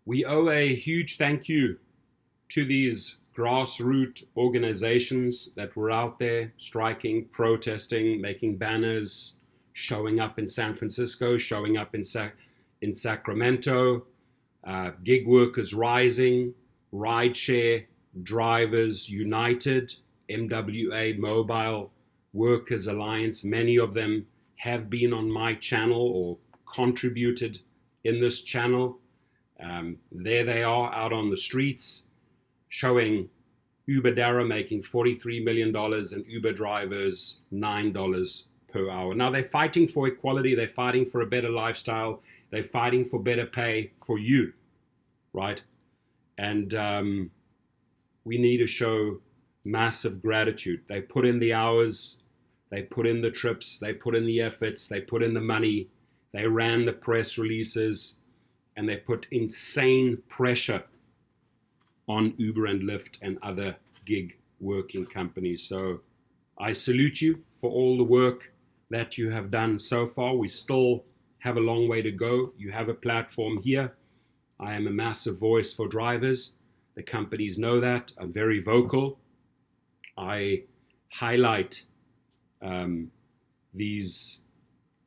We owe a huge thank you to these grassroots organizations that were out there striking, protesting, making banners, showing up in San Francisco, showing up in Sacramento, gig workers rising, Rideshare drivers united, MWA Mobile Workers Alliance. Many of them have been on my channel or contributed in this channel. There they are out on the streets showing Uber Dara making $43 million and Uber drivers $9 per hour. Now they're fighting for equality. They're fighting for a better lifestyle. They're fighting for better pay for you, right? And we need to show massive gratitude. They put in the hours. They put in the trips. They put in the efforts. They put in the money. They ran the press releases. And they put insane pressure on Uber and Lyft and other gig working companies. So I salute you for all the work that you have done so far. We still have a long way to go. You have a platform here. I am a massive voice for drivers. The companies know that. I'm very vocal. I highlight these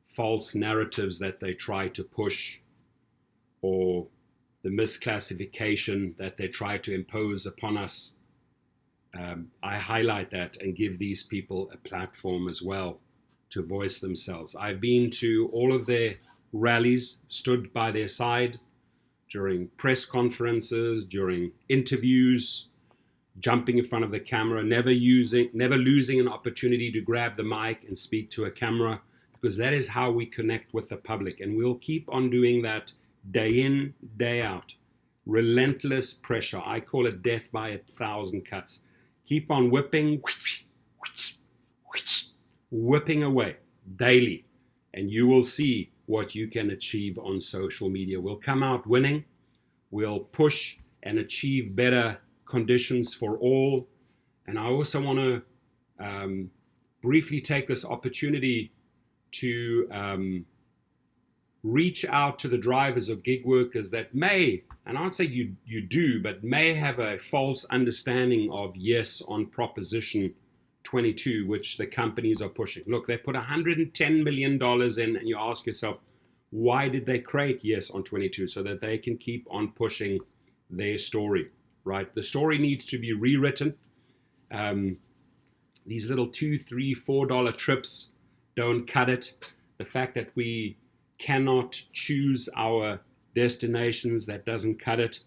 false narratives that they try to push, or the misclassification that they try to impose upon us. I highlight that and give these people a platform as well to voice themselves. I've been to all of their rallies, stood by their side during press conferences, during interviews, jumping in front of the camera, never losing an opportunity to grab the mic and speak to a camera, because that is how we connect with the public. And we'll keep on doing that day in, day out. Relentless pressure. I call it death by 1,000 cuts. Keep on whipping away daily, and you will see what you can achieve on social media. We'll come out winning. We'll push and achieve better conditions for all. And I also want to briefly take this opportunity to reach out to the drivers or gig workers that may, and I don't say you do, but may have a false understanding of yes on Proposition 22, which the companies are pushing. Look, they put $110 million in, and you ask yourself, why did they create yes on 22? So that they can keep on pushing their story, right? The story needs to be rewritten. These little $2, $3, $4 trips don't cut it. The fact that we cannot choose our destinations, that doesn't cut it.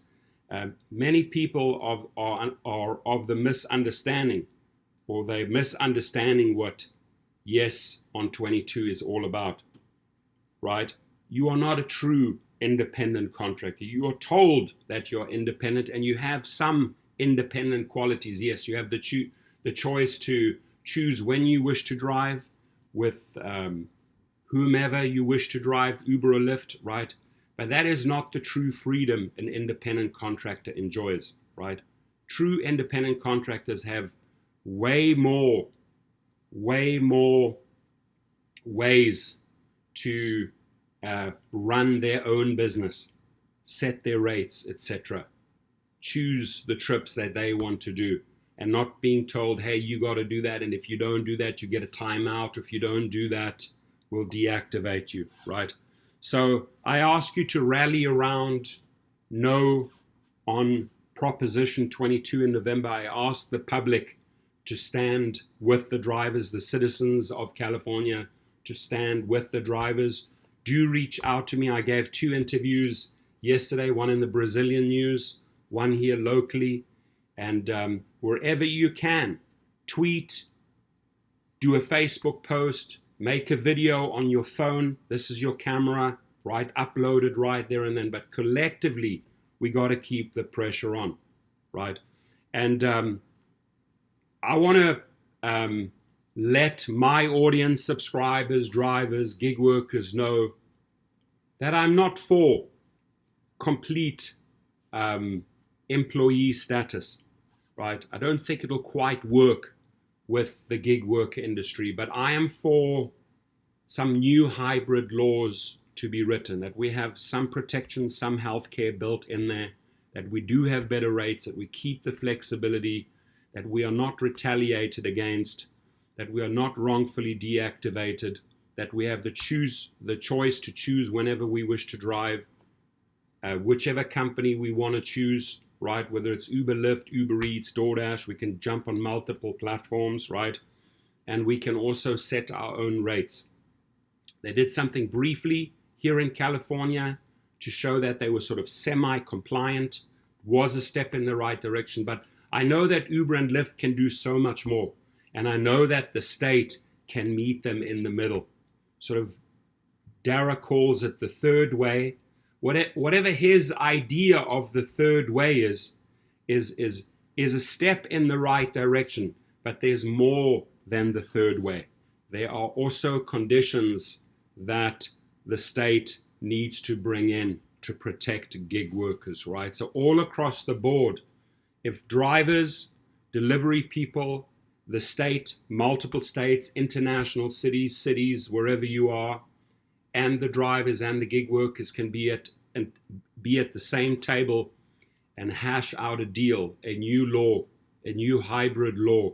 Many people are of the misunderstanding, or they're misunderstanding what yes on 22 is all about, right? You are not a true independent contractor. You are told that you're independent and you have some independent qualities. Yes, you have the choice to choose when you wish to drive with whomever you wish to drive, Uber or Lyft, right? But that is not the true freedom an independent contractor enjoys, right? True independent contractors have way more ways to run their own business, set their rates, etc. Choose the trips that they want to do, and not being told, hey, you got to do that, and if you don't do that, you get a timeout. If you don't do that, we'll deactivate you, right? So I ask you to rally around no on Proposition 22 in November. I ask the public to stand with the drivers, the citizens of California, to stand with the drivers. Do reach out to me. I gave 2 interviews yesterday, one in the Brazilian news, one here locally, and wherever you can, tweet, do a Facebook post, make a video on your phone. This is your camera, right? Upload it right there and then. But collectively, we got to keep the pressure on, right? And I want to let my audience, subscribers, drivers, gig workers know that I'm not for complete employee status, right? I don't think it'll quite work with the gig worker industry, but I am for some new hybrid laws to be written, that we have some protection, some healthcare built in there, that we do have better rates, that we keep the flexibility, that we are not retaliated against, that we are not wrongfully deactivated, that we have the choice to choose whenever we wish to drive, whichever company we want to choose, right? Whether it's Uber, Lyft, Uber Eats, DoorDash, we can jump on multiple platforms, right? And we can also set our own rates. They did something briefly here in California to show that they were sort of semi-compliant, was a step in the right direction. But I know that Uber and Lyft can do so much more. And I know that the state can meet them in the middle. Sort of, Dara calls it the third way. Whatever his idea of the third way is a step in the right direction. But there's more than the third way. There are also conditions that the state needs to bring in to protect gig workers, right? So all across the board, if drivers, delivery people, the state, multiple states, international cities, wherever you are, and the drivers and the gig workers can be at the same table and hash out a deal, a new law, a new hybrid law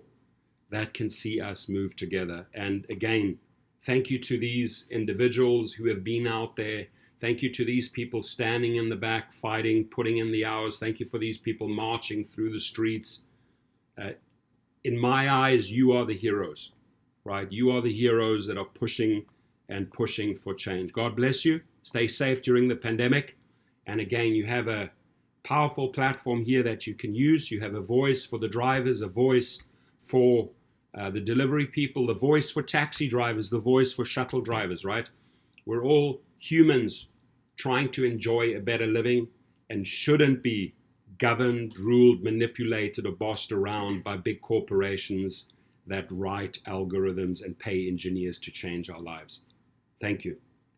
that can see us move together. And again, thank you to these individuals who have been out there. Thank you to these people standing in the back, fighting, putting in the hours. Thank you for these people marching through the streets. In my eyes, you are the heroes, right? You are the heroes that are pushing and pushing for change. God bless you. Stay safe during the pandemic. And again, you have a powerful platform here that you can use. You have a voice for the drivers, a voice for the delivery people, the voice for taxi drivers, the voice for shuttle drivers, right? We're all humans trying to enjoy a better living and shouldn't be governed, ruled, manipulated, or bossed around by big corporations that write algorithms and pay engineers to change our lives. Thank you.